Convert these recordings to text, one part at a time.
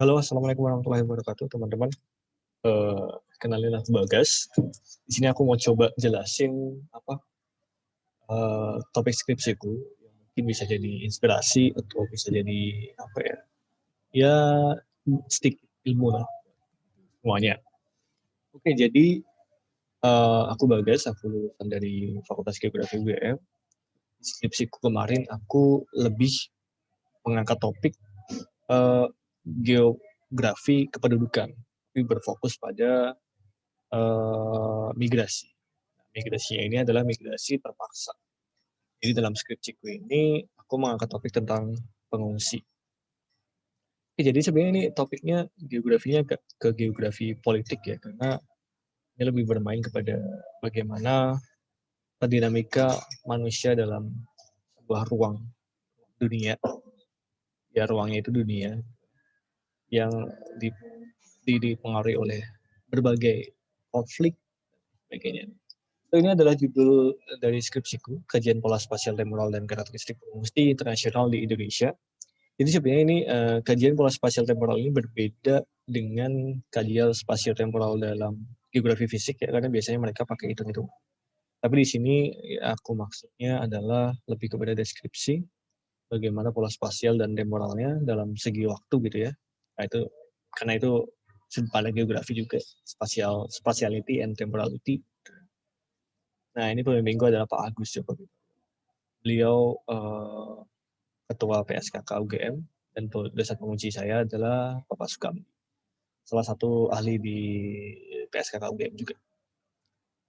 Halo, assalamualaikum warahmatullahi wabarakatuh, teman-teman. Eh, Kenalin aku Bagas. Di sini aku mau coba jelasin topik skripsiku yang mungkin bisa jadi inspirasi atau bisa jadi apa ya? Ya sedikit ilmu lah semuanya. Oke, jadi aku Bagas, aku lulusan dari Fakultas Geografi UGM. Di skripsiku kemarin aku lebih mengangkat topik eh, geografi kependudukan, tapi berfokus pada migrasi. Migrasinya ini adalah migrasi terpaksa. Jadi dalam skripsiku ini aku mengangkat topik tentang pengungsi. Oke, jadi sebenarnya ini topiknya geografinya ke geografi politik ya, karena ini lebih bermain kepada bagaimana dinamika manusia dalam sebuah ruang dunia. Ya ruangnya itu dunia yang dipengaruhi oleh berbagai konflik dan sebagainya. Ini adalah judul dari skripsiku, Kajian Pola Spasial Temporal dan Karakteristik Pengungsi Internasional di Indonesia. Jadi sebenarnya ini kajian pola spasial temporal ini berbeda dengan kajian spasial temporal dalam geografi fisik ya, karena biasanya mereka pakai hitung-hitung. Tapi di sini ya, aku maksudnya adalah lebih kepada deskripsi bagaimana pola spasial dan temporalnya dalam segi waktu gitu ya. Nah itu karena itu pada geografi juga spatiality and temporality. Nah ini pembimbingku adalah Pak Agus Jokowi. Beliau ketua PSKK UGM dan dosen penguji saya adalah Bapak Sukam, salah satu ahli di PSKK UGM juga.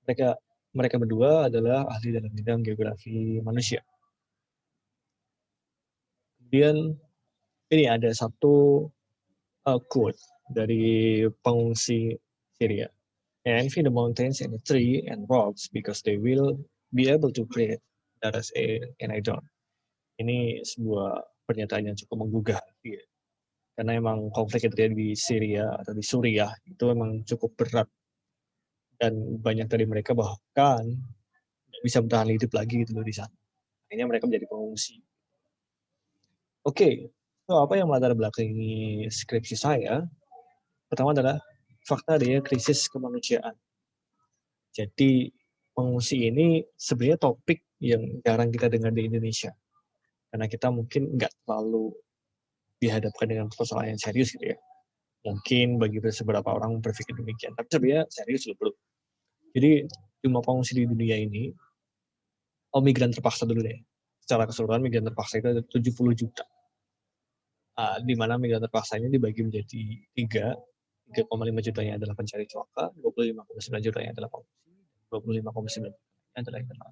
Mereka mereka berdua adalah ahli dalam bidang geografi manusia. Kemudian ini ada satu quote dari pengungsi Syria. I envy the mountains and the tree and rocks because they will be able to breathe. That is and I don't. Ini sebuah pernyataan yang cukup menggugah hati ya. Karena emang konflik yang terjadi di Syria atau di Suriah itu memang cukup berat dan banyak dari mereka bahkan bisa bertahan hidup lagi gitu loh di sana. Akhirnya mereka menjadi pengungsi. Oke, so apa yang melatar belakangi skripsi saya? Pertama adalah fakta adanya krisis kemanusiaan. Jadi pengungsi ini sebenarnya topik yang jarang kita dengar di Indonesia. Karena kita mungkin nggak terlalu dihadapkan dengan persoalan yang serius gitu ya. Mungkin bagi beberapa orang berpikir demikian. Tapi sebenarnya serius loh bro. Jadi jumlah pengungsi di dunia ini, migran terpaksa dulu deh. Secara keseluruhan migran terpaksa itu ada 70 juta. Di mana migran terpaksa ini dibagi menjadi 3,5 jutanya adalah pencari suaka, 25,9 jutanya adalah pengungsi, 25,9 jutanya adalah internal.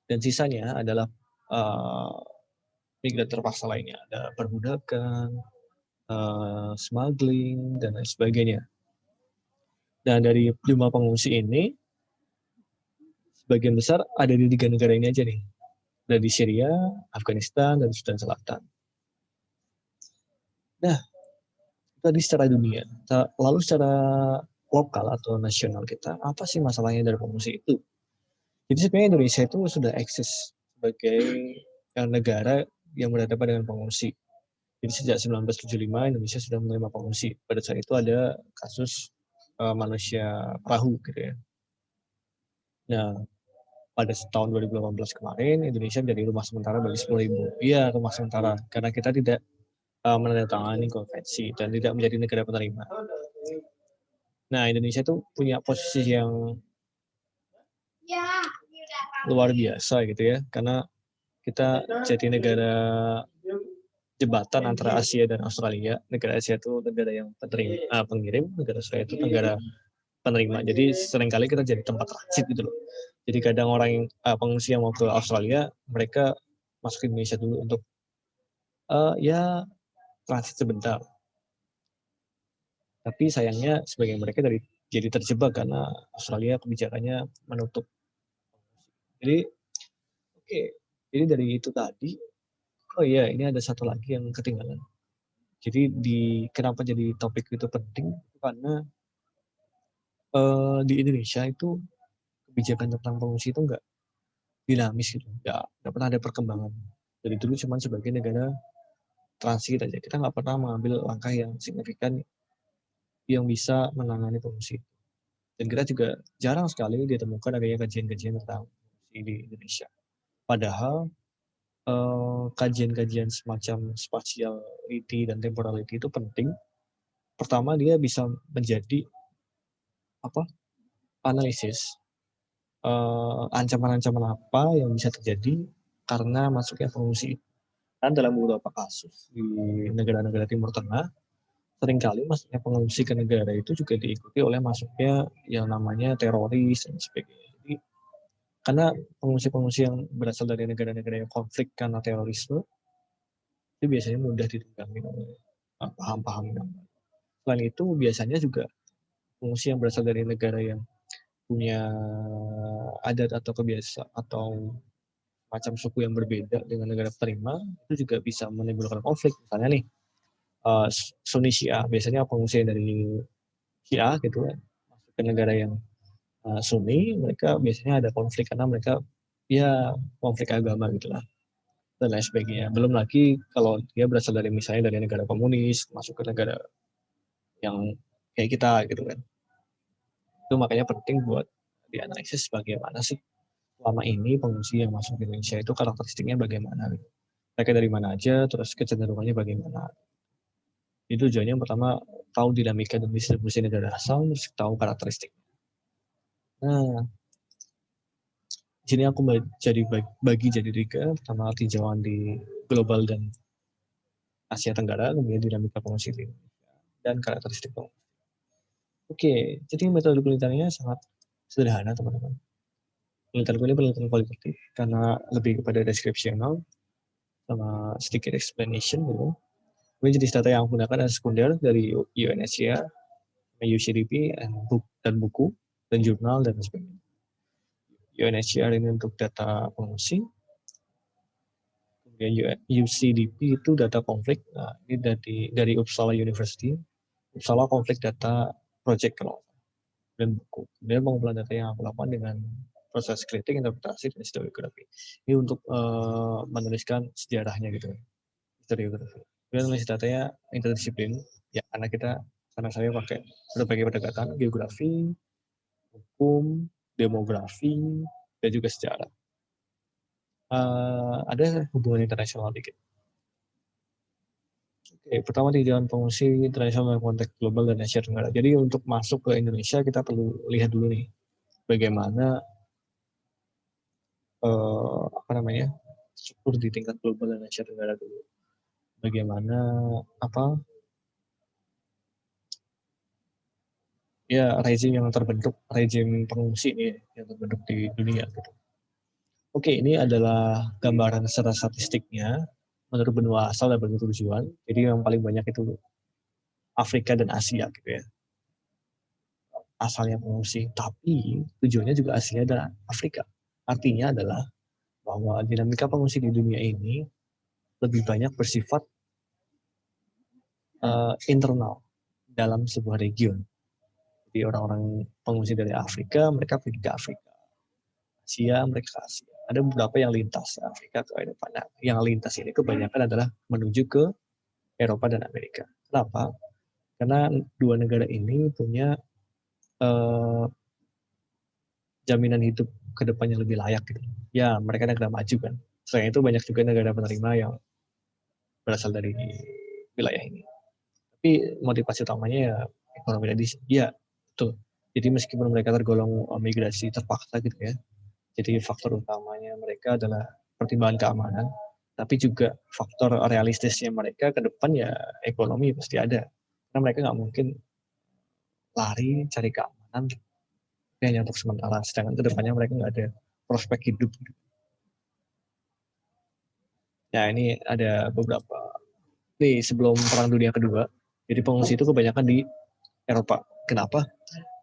Dan sisanya adalah migran terpaksa lainnya. Ada perbudakan, smuggling, dan lain sebagainya. Nah, dari jumlah pengungsi ini, sebagian besar ada di 3 negara ini aja nih. Ada di Syria, Afghanistan, dan Sudan Selatan. Nah, tadi secara dunia. Lalu secara lokal atau nasional kita, apa sih masalahnya dari pengungsi itu? Jadi sebenarnya Indonesia itu sudah eksis sebagai negara yang berhadapan dengan pengungsi. Jadi sejak 1975 Indonesia sudah menerima pengungsi. Pada saat itu ada kasus manusia perahu gitu ya. Nah, pada tahun 2018 kemarin Indonesia menjadi rumah sementara bagi 10.000. Iya, rumah sementara karena kita tidak menandatangani konvensi dan tidak menjadi negara penerima. Nah, Indonesia itu punya posisi yang luar biasa gitu ya, karena kita jadi negara jembatan antara Asia dan Australia. Negara Asia itu negara yang pengirim, negara Australia itu negara penerima. Jadi seringkali kita jadi tempat transit gitu loh. Jadi kadang orang yang pengungsi yang mau ke Australia, mereka masuk ke Indonesia dulu untuk ya transit sebentar. Tapi sayangnya sebagian mereka jadi terjebak karena Australia kebijakannya menutup. Jadi oke, jadi dari itu tadi, oh iya ini ada satu lagi yang ketinggalan. Jadi kenapa jadi topik itu penting? Karena di Indonesia itu kebijakan tentang pengungsi itu nggak dinamis gitu, nggak pernah ada perkembangan. Dari dulu cuma sebagai negara transit aja. Kita nggak pernah mengambil langkah yang signifikan yang bisa menangani pengungsi. Dan kita juga jarang sekali ditemukan adanya kajian-kajian tentang pengungsi di Indonesia. Padahal kajian-kajian semacam spatiality dan temporality itu penting. Pertama, dia bisa menjadi analisis ancaman-ancaman apa yang bisa terjadi karena masuknya pengungsi. Dan dalam beberapa kasus di negara-negara Timur Tengah, seringkali masuknya pengungsi ke negara itu juga diikuti oleh masuknya yang namanya teroris dan sebagainya. Jadi, karena pengungsi-pengungsi yang berasal dari negara-negara yang konflik karena terorisme, itu biasanya mudah ditunggangi oleh paham-paham yang baik. Selain itu, biasanya juga pengungsi yang berasal dari negara yang punya adat atau kebiasaan atau macam suku yang berbeda dengan negara penerima, itu juga bisa menimbulkan konflik. Misalnya nih, Sunni Syiah, biasanya pengungsi dari Syiah gitu kan, masuk ke negara yang Sunni, mereka biasanya ada konflik karena mereka ya konflik agama gitu lah dan lain sebagainya. Belum lagi kalau dia berasal dari misalnya dari negara komunis masuk ke negara yang kayak kita gitu kan. Itu makanya penting buat dianalisis bagaimana sih selama ini pengungsi yang masuk ke Indonesia itu karakteristiknya bagaimana. Mereka dari mana aja, terus kecenderungannya bagaimana. Itu tujuannya yang pertama tahu dinamika dan distribusi negara asal, terus tahu karakteristik. Nah, di sini aku bagi jadi 3, pertama tinjauan di global dan Asia Tenggara, kemudian dinamika pengungsi di Indonesia, dan karakteristik pengungsi. Oke, jadi metode penelitiannya sangat sederhana teman-teman. Penelitianku ini penelitian kualitatif karena lebih kepada deskripsional sama sedikit explanation gitu. Kemudian jenis data yang aku gunakan adalah sekunder dari UNHCR, UCDP, dan buku, dan jurnal, dan sebagainya. UNHCR ini untuk data pengungsi, kemudian UCDP itu data konflik. Nah, ini dari Uppsala University, Uppsala Conflict Data Project dan buku. Kemudian pengumpulan data yang aku lakukan dengan proses kritik, interpretasi, dan historiografi. Ini untuk menuliskan sejarahnya gitu, historiografi. Kemudian nulis datanya interdisiplin, ya karena saya pakai berbagai pendekatan, geografi, hukum, demografi, dan juga sejarah. Ada hubungan internasional dikit. Oke, pertama tinjauan pengungsi internasional dalam konteks global dan Asia Tenggara. Jadi untuk masuk ke Indonesia kita perlu lihat dulu nih bagaimana struktur di tingkat global dan Asia Tenggara dulu. Bagaimana rezim yang terbentuk, rezim pengungsi ini yang terbentuk di dunia gitu. Oke, ini adalah gambaran secara statistiknya menurut benua asal dan benua tujuan. Jadi yang paling banyak itu Afrika dan Asia gitu ya. Asalnya pengungsi, tapi tujuannya juga Asia dan Afrika. Artinya adalah bahwa dinamika pengungsi di dunia ini lebih banyak bersifat internal dalam sebuah region. Jadi orang-orang pengungsi dari Afrika, mereka pergi ke Afrika. Asia, mereka ke Asia. Ada beberapa yang lintas Afrika ke Eropa. Nah, yang lintas ini kebanyakan adalah menuju ke Eropa dan Amerika. Kenapa? Karena dua negara ini punya jaminan hidup ke depannya lebih layak gitu. Ya, mereka negara maju kan. Selain itu banyak juga negara penerima yang berasal dari wilayah ini. Tapi motivasi utamanya ya ekonomi tadi. Ya, betul. Jadi meskipun mereka tergolong migrasi terpaksa gitu ya. Jadi faktor utamanya mereka adalah pertimbangan keamanan, tapi juga faktor realistisnya mereka ke depan ya ekonomi pasti ada. Karena mereka nggak mungkin lari cari keamanan hanya untuk sementara, sedangkan ke depannya mereka nggak ada prospek hidup. Ya ini ada beberapa. Nih sebelum Perang Dunia Kedua, jadi pengungsi itu kebanyakan di Eropa. Kenapa?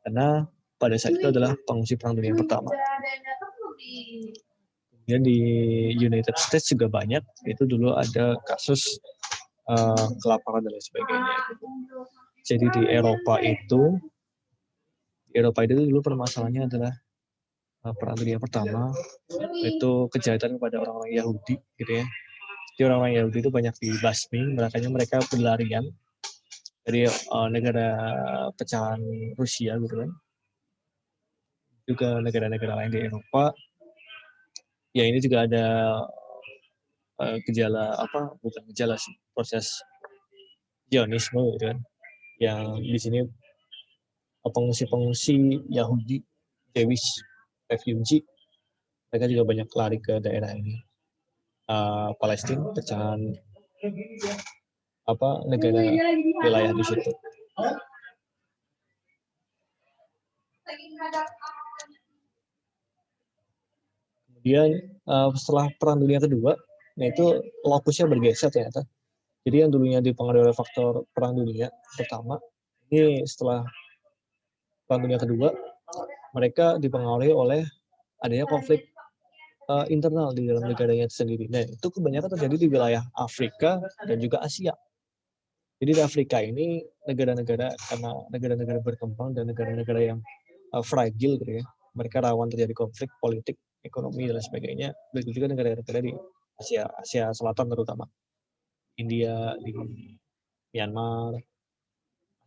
Karena pada saat itu adalah pengungsi Perang Dunia Pertama. Kemudian di United States juga banyak. Itu dulu ada kasus kelaparan dan lain sebagainya. Jadi di Eropa itu dulu permasalahannya adalah Perang Dunia Pertama itu kejahatan kepada orang-orang Yahudi, gitu ya. Jadi orang-orang Yahudi itu banyak dibasmi, makanya mereka berlarian dari negara pecahan Rusia gitu kan, juga negara-negara lain di Eropa. Ya ini juga ada gejala bukan gejala sih, proses Zionisme gitu kan, yang di sini pengungsi-pengungsi Yahudi, Jewish refugee, mereka juga banyak lari ke daerah ini, Palestina, pecahan negara wilayah di situ. Kemudian setelah Perang Dunia Kedua, nah itu lokusnya bergeser ternyata. Jadi yang dulunya dipengaruhi oleh faktor Perang Dunia Pertama, ini setelah Perang Dunia Kedua, mereka dipengaruhi oleh adanya konflik internal di dalam negaranya sendiri. Nah, itu kebanyakan terjadi di wilayah Afrika dan juga Asia. Jadi di Afrika ini negara-negara, karena negara-negara berkembang dan negara-negara yang fragile gitu ya, mereka rawan terjadi konflik politik, ekonomi dan sebagainya. Begitu juga negara-negara di Asia Selatan terutama, India, di Myanmar,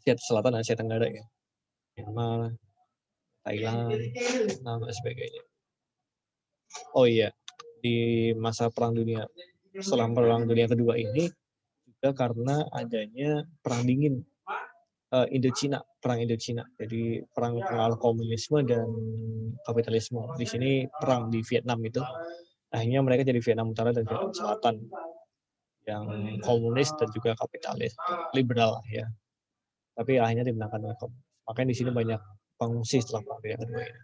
Asia Selatan, Asia Tenggara ya, Myanmar, Thailand, Vietnam dan sebagainya. Oh iya, di masa setelah Perang Dunia Kedua ini juga karena adanya perang dingin, perang Indochina. Jadi perang pengaruh komunisme dan kapitalisme. Di sini perang di Vietnam itu, akhirnya mereka jadi Vietnam Utara dan Vietnam Selatan yang komunis dan juga kapitalis, liberal ya. Tapi akhirnya dimenangkan oleh komunis. Makanya di sini banyak pengungsi setelah Perang Dunia Kedua ini.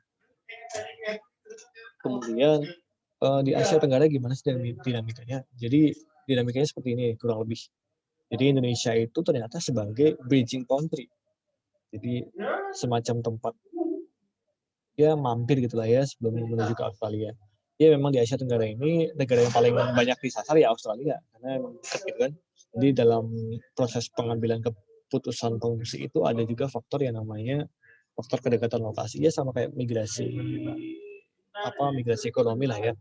Kemudian di Asia Tenggara gimana sih dinamikanya? Jadi dinamikanya seperti ini kurang lebih. Jadi Indonesia itu ternyata sebagai bridging country. Jadi semacam tempat ya mampir gitulah ya sebelum menuju ke Australia. Ya memang di Asia Tenggara ini negara yang paling banyak disasar ya Australia karena memang dekat gitu kan. Jadi dalam proses pengambilan keputusan pengungsi itu ada juga faktor yang namanya faktor kedekatan lokasi ya, sama kayak migrasi ekonomi lah ya.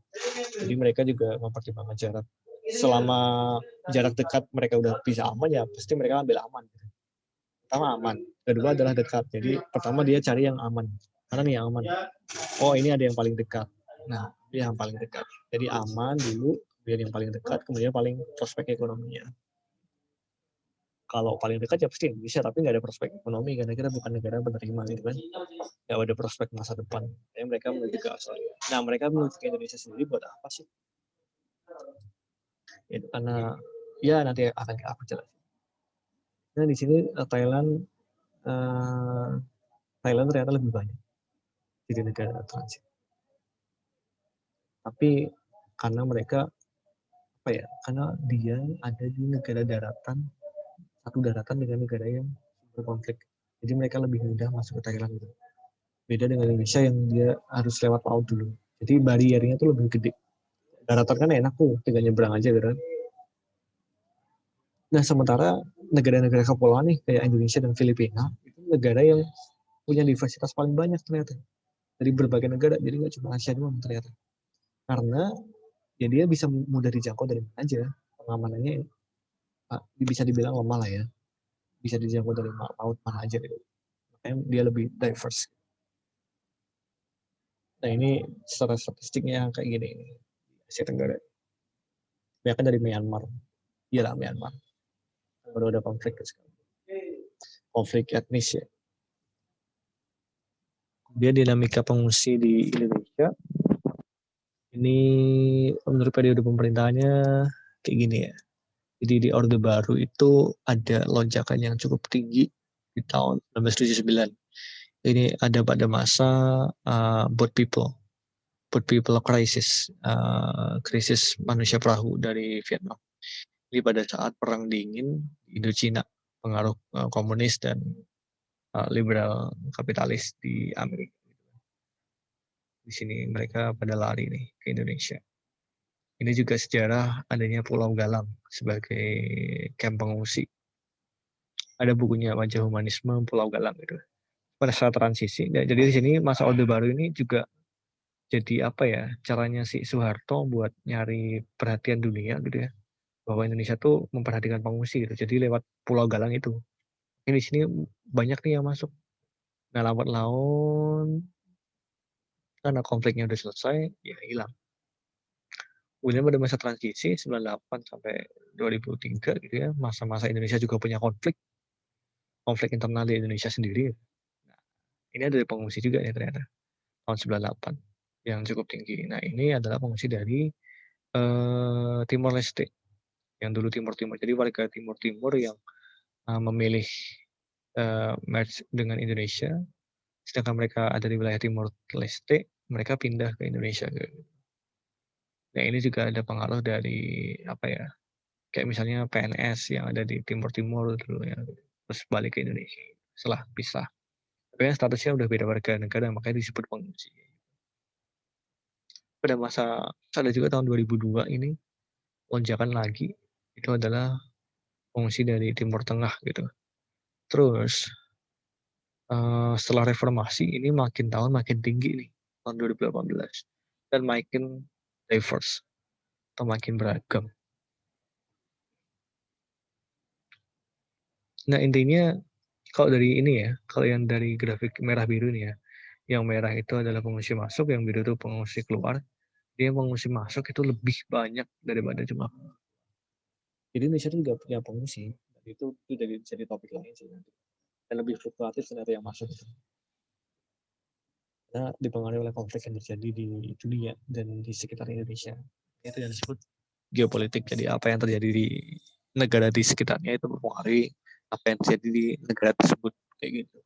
Jadi mereka juga mempertimbangkan jarak. Selama jarak dekat mereka udah bisa aman ya pasti mereka ambil aman. Pertama aman, kedua adalah dekat. Jadi pertama dia cari yang aman. Mana nih yang aman? Oh ini ada yang paling dekat. Nah dia yang paling dekat. Jadi aman dulu, kemudian yang paling dekat, kemudian paling prospek ekonominya. Kalau paling dekat ya pasti Indonesia, tapi nggak ada prospek ekonomi karena kita bukan negara penerima gitu kan. Nggak ada prospek masa depan. Jadi mereka menuju ke Australia. Nah mereka menuju ke Indonesia sendiri buat apa sih? Itu karena ya nanti akan aku jelasin. Nah di sini Thailand ternyata lebih banyak jadi negara transit. Tapi karena mereka karena dia ada di negara satu daratan dengan negara yang berkonflik. Jadi mereka lebih mudah masuk ke Thailand gitu. Beda dengan Indonesia yang dia harus lewat laut dulu. Jadi bariernya tuh lebih gede. Daratan kan enak tuh, tinggal nyebrang aja gitu. Nah sementara negara-negara kepulauan nih kayak Indonesia dan Filipina itu negara yang punya diversitas paling banyak ternyata dari berbagai negara. Jadi nggak cuma Asia doang ternyata. Karena ya dia bisa mudah dijangkau dari mana aja. Pengamanannya bisa dibilang lemah lah ya. Bisa dijangkau dari laut mana aja gitu. Makanya dia lebih diverse. Nah ini secara statistiknya kayak gini. Asia Tenggara. Banyak dari Myanmar. Iya lah Myanmar. Baru ada konflik sekarang. Konflik etnis ya. Kemudian dinamika pengungsi di Indonesia. Ini menurut periode pemerintahannya kayak gini ya. Jadi di Orde Baru itu ada lonjakan yang cukup tinggi di tahun 1979. Ini ada pada masa boat people crisis, krisis manusia perahu dari Vietnam. Jadi pada saat perang dingin di Indochina, pengaruh komunis dan liberal kapitalis di Amerika. Di sini mereka pada lari nih ke Indonesia. Ini juga sejarah adanya Pulau Galang sebagai kamp pengungsi. Ada bukunya Wajah Humanisme Pulau Galang gitu. Pada saat transisi. Jadi di sini masa Orde Baru ini juga jadi caranya si Soeharto buat nyari perhatian dunia gitu ya. bahwa Indonesia tuh memperhatikan pengungsi gitu. Jadi lewat Pulau Galang itu. Ini di sini banyak nih yang masuk. Nah, lambat laun karena konfliknya udah selesai, ya hilang. Kemudian pada masa transisi 98 sampai 2003 gitu ya, masa-masa Indonesia juga punya konflik internal di Indonesia sendiri. Nah, ini ada pengungsi juga ya ternyata tahun 98 yang cukup tinggi. Nah, ini adalah pengungsi dari Timor Leste yang dulu Timur Timur. Jadi warga Timur Timur yang memilih merge dengan Indonesia, sedangkan mereka ada di wilayah Timor Leste, mereka pindah ke Indonesia. Nah, ini juga ada pengaruh dari apa ya? Kayak misalnya PNS yang ada di Timur Timur dulu ya, terus balik ke Indonesia setelah pisah. Tapi kan statusnya udah beda warga negara, makanya disebut pengungsi. Pada masa ada juga tahun 2002 ini lonjakan lagi, itu adalah pengungsi dari Timur Tengah gitu. Terus setelah reformasi ini makin tahun makin tinggi nih tahun 2018 dan makin diverse atau makin beragam. Nah, intinya kalau dari ini ya, kalau yang dari grafik merah biru nih ya, yang merah itu adalah pengungsi masuk, yang biru itu pengungsi keluar. Dia pengungsi masuk itu lebih banyak daripada jumlah. Jadi Indonesia itu juga punya pengungsi. Itu jadi topik lain sih nanti. Dan lebih fluktuatif ternyata yang masuk itu. Karena dipengaruhi oleh konflik yang terjadi di dunia dan di sekitar Indonesia. Itu yang disebut geopolitik. Jadi apa yang terjadi di negara di sekitarnya itu mempengaruhi apa yang terjadi di negara tersebut. Kayak gitu.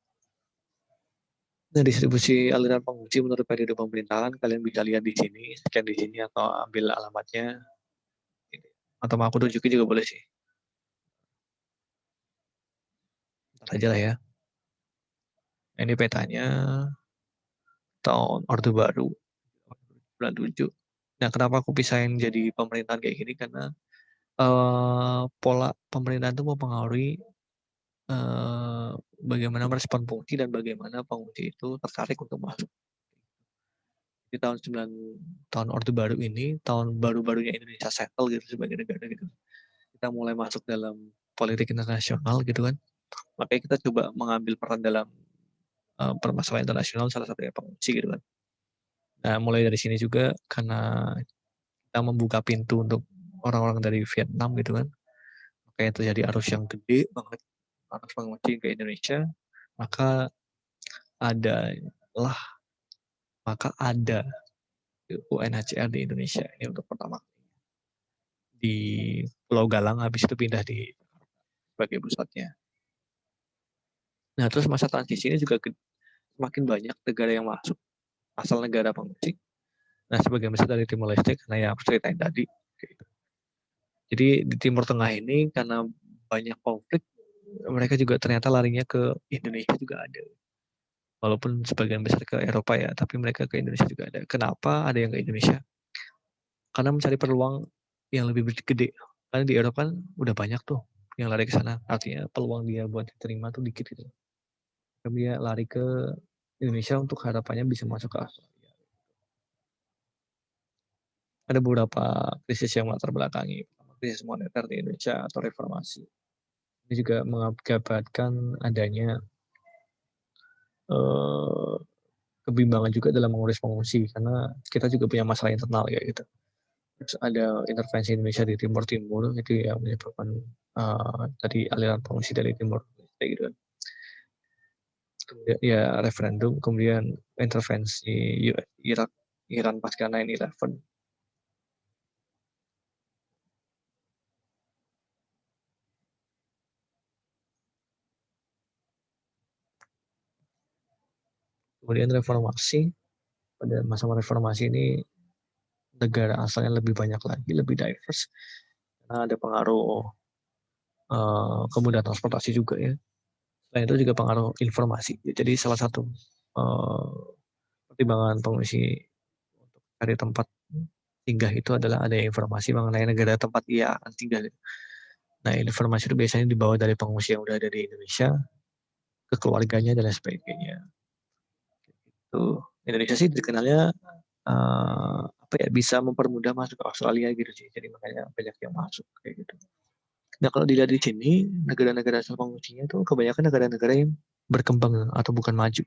Nah, distribusi aliran pengungsi menurut periode pemerintahan kalian bisa lihat di sini, scan di sini atau ambil alamatnya, atau mau aku tunjukin juga boleh sih. Ntar aja lah ya. Ini petanya tahun Orde Baru 97. Nah, kenapa aku pisahin jadi pemerintahan kayak gini? Karena pola pemerintahan itu mempengaruhi bagaimana merespon pengungsi dan bagaimana pengungsi itu tertarik untuk masuk. Di tahun Orde Baru ini, tahun baru-barunya Indonesia settle gitu sebagai negara gitu. Kita mulai masuk dalam politik internasional gitu kan. Makanya kita coba mengambil peran dalam permasalahan internasional, salah satunya pengungsi gitu kan. Nah, mulai dari sini juga karena kita membuka pintu untuk orang-orang dari Vietnam gitu kan. Makanya terjadi arus yang gede banget, arus pengungsi ke Indonesia. Maka ada UNHCR di Indonesia ini untuk pertama di Pulau Galang, habis itu pindah di sebagai pusatnya. Nah, terus masa transisi ini juga semakin banyak negara yang masuk, asal negara pengungsi. Nah, sebagian besar dari Timor Leste karena yang aku ceritain tadi. Gitu. Jadi di Timur Tengah ini karena banyak konflik, mereka juga ternyata larinya ke Indonesia juga ada. Walaupun sebagian besar ke Eropa ya, tapi mereka ke Indonesia juga ada. Kenapa ada yang ke Indonesia? Karena mencari peluang yang lebih gede. Karena di Eropa kan udah banyak tuh yang lari ke sana. Artinya peluang dia buat diterima tuh dikit gitu. Tapi dia lari ke Indonesia untuk harapannya bisa masuk ke Australia. Ada beberapa krisis yang latar belakangi. Krisis moneter di Indonesia atau reformasi. Ini juga mengakibatkan adanya kebimbangan juga dalam mengurus pengungsi karena kita juga punya masalah internal ya gitu. Terus ada intervensi Indonesia di Timur Timur itu yang menyebabkan tadi aliran pengungsi dari Timur gitu kan. Kemudian ya referendum, kemudian intervensi Iran pasca 9/11. Kemudian reformasi, pada masa reformasi ini negara asalnya lebih banyak lagi, lebih diverse. Karena ada pengaruh kemudahan transportasi juga ya. Selain itu juga pengaruh informasi. Jadi salah satu pertimbangan pengungsi untuk cari tempat singgah itu adalah ada informasi mengenai negara tempat ia akan tinggal. Nah, informasi itu biasanya dibawa dari pengungsi yang udah ada di Indonesia ke keluarganya dan lain sebagainya. Tuh, Indonesia sih dikenalnya bisa mempermudah masuk ke Australia gitu sih. Jadi makanya banyak yang masuk kayak gitu. Nah kalau dilihat di sini negara-negara asal pengungsinya itu kebanyakan negara-negara yang berkembang atau bukan maju.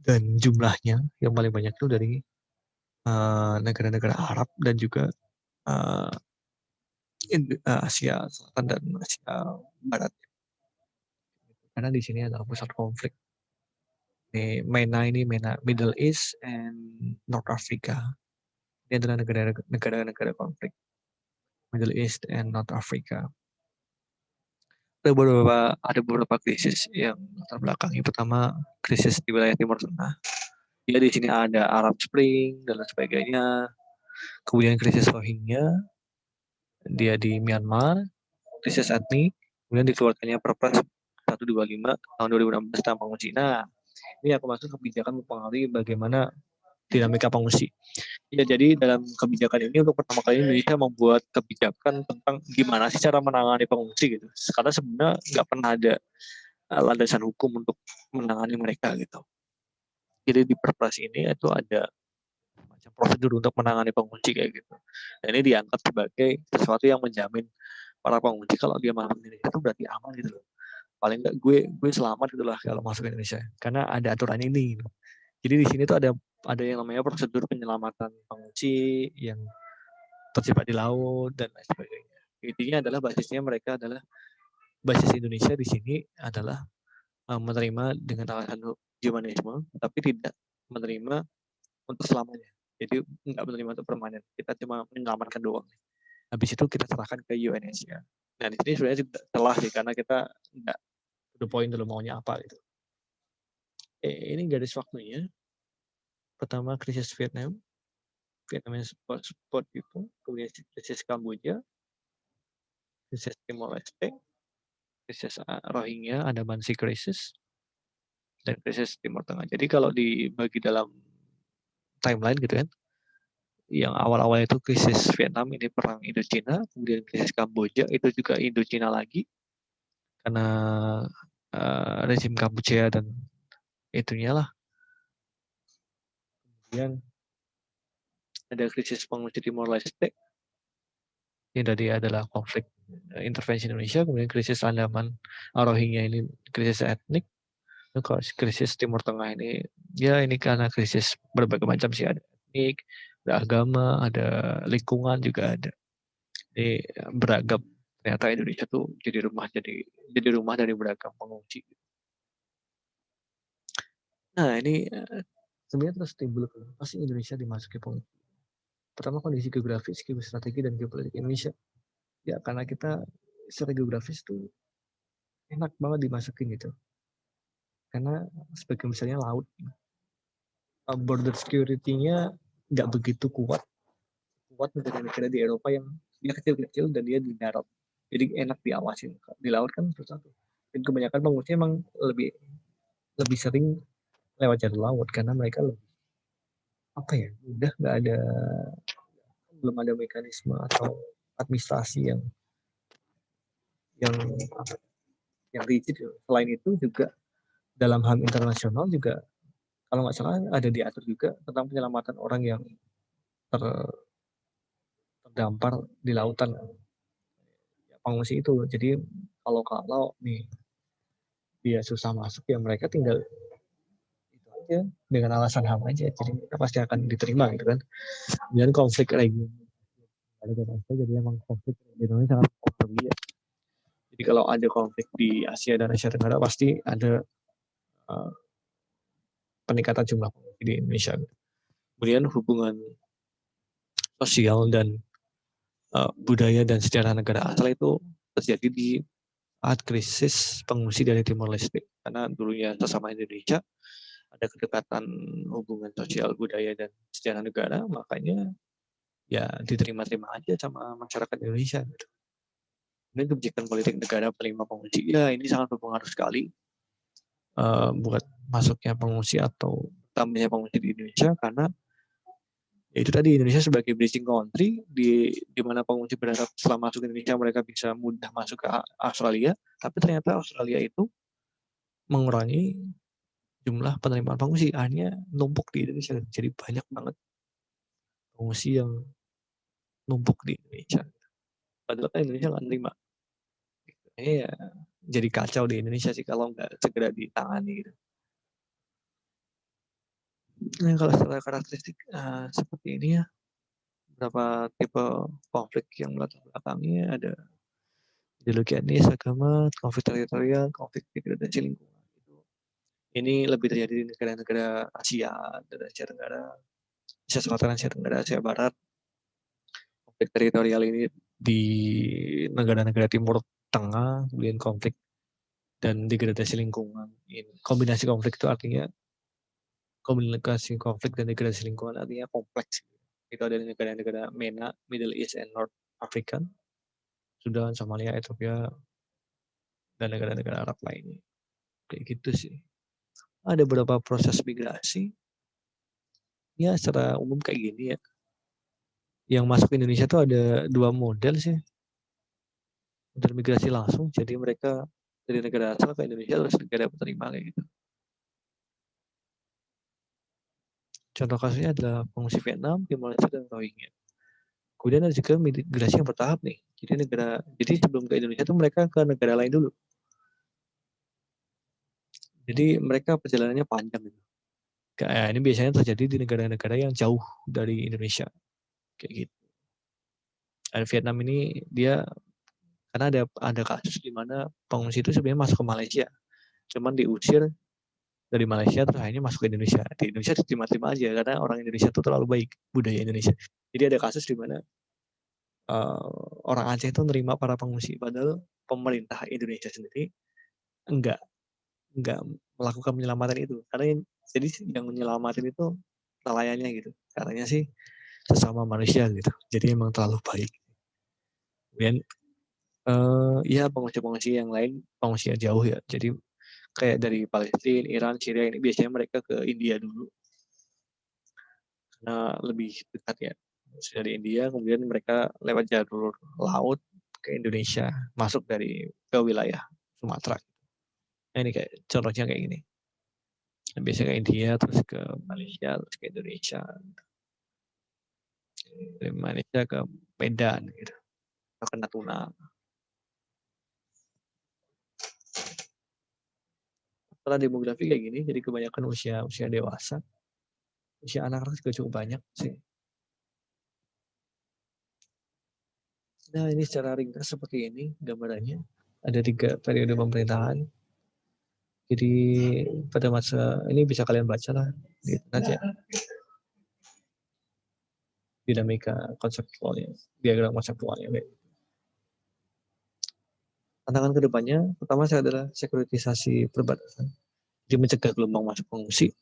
Dan jumlahnya yang paling banyak itu dari negara-negara Arab dan juga Asia Selatan dan Asia Barat. Karena di sini adalah pusat konflik. MENA ini Middle East and North Africa. Ini adalah negara-negara konflik Middle East and North Africa. Ada beberapa krisis yang terbelakangi. Pertama, krisis di wilayah Timur Tengah. Ya di sini ada Arab Spring dan lain sebagainya. Kemudian krisis Rohingya, dia di Myanmar, krisis etnik, kemudian dikeluarkannya Perpres 125 tahun 2016 tentang pengungsi. Nah, ini aku masuk kebijakan mempengaruhi bagaimana dinamika pengungsi. Ya, jadi dalam kebijakan ini untuk pertama kali Indonesia membuat kebijakan tentang gimana sih cara menangani pengungsi gitu. Karena sebenarnya nggak pernah ada landasan hukum untuk menangani mereka gitu. Jadi di Perpres ini itu ada macam prosedur untuk menangani pengungsi kayak gitu. Dan ini dianggap sebagai sesuatu yang menjamin para pengungsi kalau dia masuk ke Indonesia itu berarti aman gitu loh. Paling nggak gue selamat gitu lah kalau masuk ke Indonesia karena ada aturan ini gitu. Jadi di sini tuh ada yang namanya prosedur penyelamatan pengungsi yang terjebak di laut dan lain sebagainya. Intinya adalah basis Indonesia di sini adalah menerima dengan alasan humanisme, tapi tidak menerima untuk selamanya. Jadi nggak menerima untuk permanen. Kita cuma menyelamatkan doang. Habis itu kita serahkan ke UNHCR. Nah di sini sebenarnya juga telah sih karena kita nggak the point dulu maunya apa gitu. Ini garis waktunya. Pertama krisis Vietnam spot itu, kemudian krisis Kamboja, krisis Timor Leste, krisis Rohingya, Andaman Sea Crisis, dan krisis Timur Tengah. Jadi kalau dibagi dalam timeline gitu kan, yang awal-awal itu krisis Vietnam ini perang Indochina, kemudian krisis Kamboja itu juga Indochina lagi karena rezim Kamboja dan itunya lah. Kemudian ada krisis pengungsi Timor Leste yang tadi adalah konflik intervensi Indonesia, kemudian krisis Andaman Rohingya ini krisis etnik. Kalau krisis Timur Tengah ini ya ini karena krisis berbagai macam sih, ada etnik, ada agama, ada lingkungan juga ada. Jadi beragam, ternyata Indonesia tuh jadi rumah dari beragam pengungsi. Nah ini sebenarnya terus timbul kenapa sih Indonesia dimasuki pengungsi. Pertama kondisi geografis, geostrategi dan geopolitik Indonesia. Ya karena kita secara geografis tuh enak banget dimasukin gitu. Karena sebagai misalnya laut, border security-nya nggak begitu kuat negara-negara di Eropa yang dia kecil-kecil dan dia di darat. Jadi enak diawasin. Di laut kan susah tuh. Dan kebanyakan pengungsi emang lebih sering lewat jalur laut karena mereka lebih belum ada mekanisme atau administrasi yang yang rigid. Selain itu juga dalam HAM internasional juga kalau nggak salah ada diatur juga tentang penyelamatan orang yang terdampar di lautan pengungsi itu. Jadi kalau nih dia susah masuk ya mereka tinggal itu aja dengan alasan HAM aja. Jadi mereka pasti akan diterima gitu kan. Dan konflik regional jadi emang konflik regionalnya sangat kompleks ya. Jadi kalau ada konflik di Asia dan Asia Tenggara pasti ada peningkatan jumlah pengungsi di Indonesia. Kemudian hubungan sosial dan budaya dan sejarah negara asal itu terjadi di saat krisis pengungsi dari Timor Leste karena dulunya sesama Indonesia ada kedekatan hubungan sosial budaya dan sejarah negara, makanya ya diterima-terima aja sama masyarakat Indonesia gitu. Dan kebijakan politik negara penerima pengungsi ya ini sangat berpengaruh sekali buat masuknya pengungsi atau tambahnya pengungsi di Indonesia karena ya itu tadi Indonesia sebagai bridging country di mana pengungsi berharap setelah masuk ke Indonesia mereka bisa mudah masuk ke Australia, tapi ternyata Australia itu mengurangi jumlah penerimaan pengungsi, akhirnya numpuk di Indonesia jadi banyak banget pengungsi yang numpuk di Indonesia. Padahal kan Indonesia nggak nerima. Ya, jadi kacau di Indonesia sih kalau nggak segera ditangani gitu. Nah, kalau secara karakteristik seperti ini ya, beberapa tipe konflik yang melatar belakangnya ada ideologi etnis, agama, konflik teritorial, konflik degradasi lingkungan. Ini lebih terjadi di negara-negara Asia dan Asia Tenggara, Asia Selatan, Asia Tenggara, Asia Barat. Konflik teritorial ini di negara-negara Timur Tengah, kemudian konflik dan degradasi lingkungan. Kombinasi konflik itu artinya komunikasi konflik dan degradasi lingkungan artinya kompleks. Itu ada di negara-negara MENA, Middle East and North Africa, Sudan, Somalia, Ethiopia, dan negara-negara Arab lainnya. Kayak gitu sih. Ada beberapa proses migrasi, ya secara umum kayak gini ya. Yang masuk ke Indonesia tuh ada 2 model sih. Model migrasi langsung, jadi mereka dari negara asal ke Indonesia terus negara penerima kayak gitu. Contoh kasusnya adalah pengungsi Vietnam, di Malaysia, dan Rohingya. Kemudian ada juga migrasi yang bertahap nih. Jadi sebelum ke Indonesia tuh mereka ke negara lain dulu. Jadi mereka perjalanannya panjang gitu. Kayak ini biasanya terjadi di negara-negara yang jauh dari Indonesia. Kayak gitu. Dan Vietnam ini dia karena ada kasus di mana pengungsi itu sebenarnya masuk ke Malaysia. Cuman diusir dari Malaysia terus akhirnya masuk ke Indonesia. Di Indonesia terima-terima aja karena orang Indonesia itu terlalu baik budaya Indonesia. Jadi ada kasus di mana orang Aceh itu nerima para pengungsi padahal pemerintah Indonesia sendiri enggak melakukan penyelamatan itu karena jadi yang menyelamatin itu nelayannya gitu katanya sih sesama manusia gitu jadi emang terlalu baik kemudian ya pengungsi-pengungsi yang lain pengungsi yang jauh ya jadi kayak dari Palestina, Iran, Syria ini biasanya mereka ke India dulu karena lebih dekat ya dari India kemudian mereka lewat jalur laut ke Indonesia masuk dari ke wilayah Sumatera. Nah ini kayak contohnya kayak gini. Biasanya ke India, terus ke Malaysia, terus ke Indonesia. Dari Malaysia ke Medan, gitu. Ke Natuna. Setelah demografi kayak gini, jadi kebanyakan usia dewasa. Usia anak-anak juga cukup banyak sih. Nah ini secara ringkas seperti ini gambarannya. Ada 3 periode pemerintahan. Jadi pada masa ini bisa kalian baca lah di internet ya. Dinamika konseptualnya, diagram konseptualnya. Tantangan kedepannya, pertama saya adalah sekuritisasi perbatasan. Jadi mencegah gelombang masuk pengungsi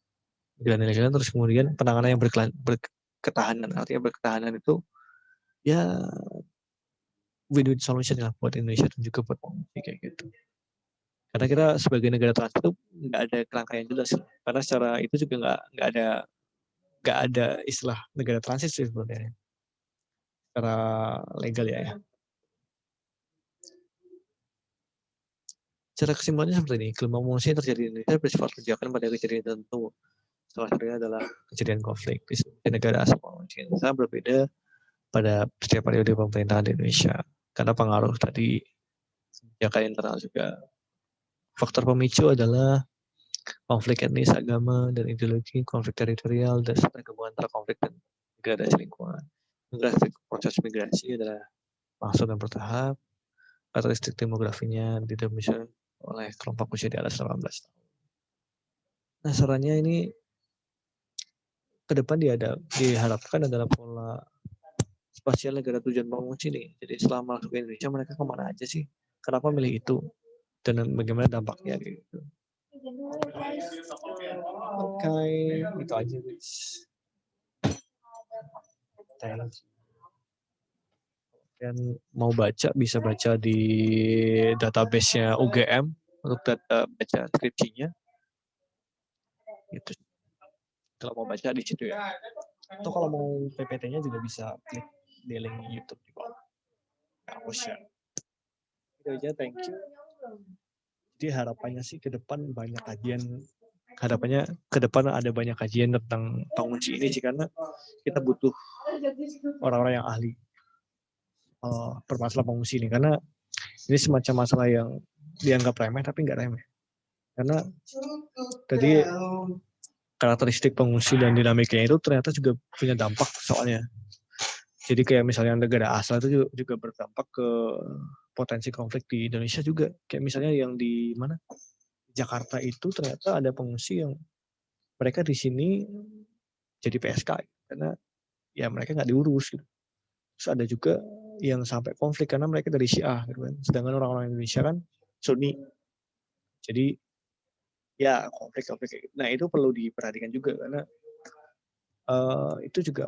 dan ilegal, terus kemudian penanganan yang berketahanan. Artinya berketahanan itu ya win-win solution lah buat Indonesia dan juga buat pengungsi kayak gitu. Karena kita sebagai negara transit itu nggak ada kerangka yang jelas. Karena secara itu juga nggak ada istilah negara transit sih sebenarnya. Secara legal ya. Secara kesimpulannya seperti ini, gelombang pengungsi yang terjadi di Indonesia bersifat ledakan pada kejadian tertentu. Salah satunya adalah kejadian konflik di negara asal pengungsi. Sangat berbeda pada setiap periode pemerintahan di Indonesia. Karena pengaruh tadi kebijakan internal juga. Faktor pemicu adalah konflik etnis, agama, dan ideologi, konflik teritorial, dan serta gabungan antara konflik dan degradasi lingkungan. Proses migrasi adalah langsung dan bertahap. Karakteristik demografinya didominasi oleh kelompok usia di atas 18 tahun. Nah, sarannya ini ke depan diharapkan adalah pola spasial negara tujuan pengungsi nih. Jadi selama masuk ke Indonesia mereka kemana aja sih? Kenapa milih itu? Dan bagaimana dampaknya gitu. Oke, itu aja guys. Dan mau baca bisa baca di database-nya UGM untuk data baca skripsinya. Gitu. Kalau mau baca di situ ya. Atau kalau mau PPT-nya juga bisa klik di link YouTube di bawah. Aku share. Itu aja, thank you. Jadi harapannya sih ke depan banyak kajian harapannya ke depan ada banyak kajian tentang pengungsi ini sih, karena kita butuh orang-orang yang ahli permasalahan pengungsi ini, karena ini semacam masalah yang dianggap remeh tapi nggak remeh, karena tadi karakteristik pengungsi dan dinamikanya itu ternyata juga punya dampak soalnya. Jadi kayak misalnya negara asal itu juga berdampak ke potensi konflik di Indonesia juga. Kayak misalnya yang di mana? Jakarta itu ternyata ada pengungsi yang mereka di sini jadi PSK karena ya mereka nggak diurus gitu. Terus ada juga yang sampai konflik karena mereka dari Syiah gitu kan. Sedangkan orang-orang Indonesia kan Sunni. Jadi ya konflik-konflik. Nah itu perlu diperhatikan juga karena itu juga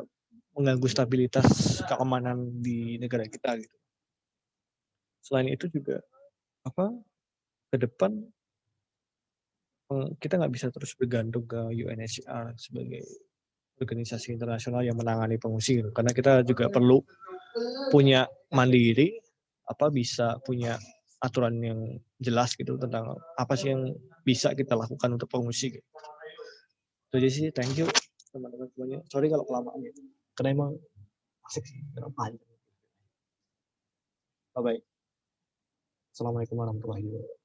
mengganggu stabilitas keamanan di negara kita gitu. Selain itu juga ke depan kita nggak bisa terus bergantung ke UNHCR sebagai organisasi internasional yang menangani pengungsi gitu. Karena kita juga perlu punya mandiri, bisa punya aturan yang jelas gitu tentang apa sih yang bisa kita lakukan untuk pengungsi gitu. Itu aja sih, thank you teman-teman semuanya. Sorry kalau kelamaan ya, karena emang asik sih, panjang. Bye bye. Assalamualaikum warahmatullahi wabarakatuh.